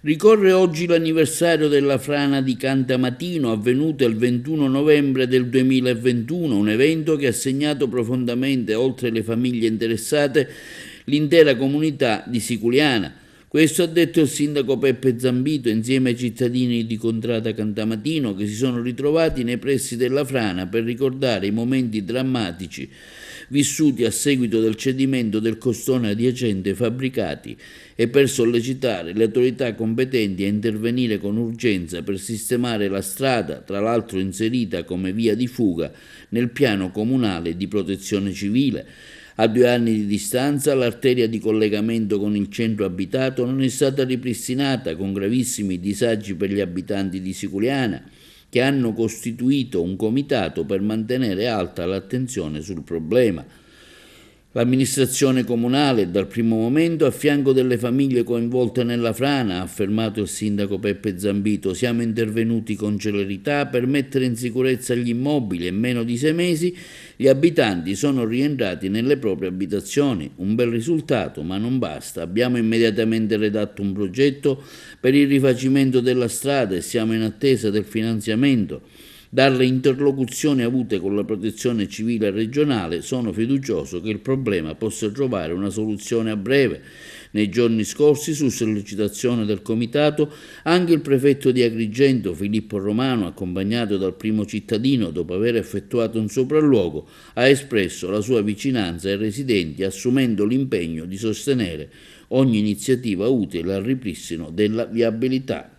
Ricorre oggi l'anniversario della frana di Cantamatino, avvenuta il 21 novembre del 2021, un evento che ha segnato profondamente, oltre le famiglie interessate, l'intera comunità di Siculiana. Questo ha detto il sindaco Peppe Zambito insieme ai cittadini di Contrada Cantamatino che si sono ritrovati nei pressi della frana per ricordare i momenti drammatici vissuti a seguito del cedimento del costone adiacente ai fabbricati e per sollecitare le autorità competenti a intervenire con urgenza per sistemare la strada, tra l'altro inserita come via di fuga nel piano comunale di protezione civile. A 2 anni di distanza l'arteria di collegamento con il centro abitato non è stata ripristinata, con gravissimi disagi per gli abitanti di Siculiana, che hanno costituito un comitato per mantenere alta l'attenzione sul problema. L'amministrazione comunale dal primo momento a fianco delle famiglie coinvolte nella frana, ha affermato il sindaco Peppe Zambito. Siamo intervenuti con celerità per mettere in sicurezza gli immobili e in meno di 6 mesi gli abitanti sono rientrati nelle proprie abitazioni. Un bel risultato, ma non basta. Abbiamo immediatamente redatto un progetto per il rifacimento della strada e siamo in attesa del finanziamento. Dalle interlocuzioni avute con la protezione civile regionale sono fiducioso che il problema possa trovare una soluzione a breve. Nei giorni scorsi, su sollecitazione del comitato, anche il prefetto di Agrigento, Filippo Romano, accompagnato dal primo cittadino dopo aver effettuato un sopralluogo, ha espresso la sua vicinanza ai residenti, assumendo l'impegno di sostenere ogni iniziativa utile al ripristino della viabilità.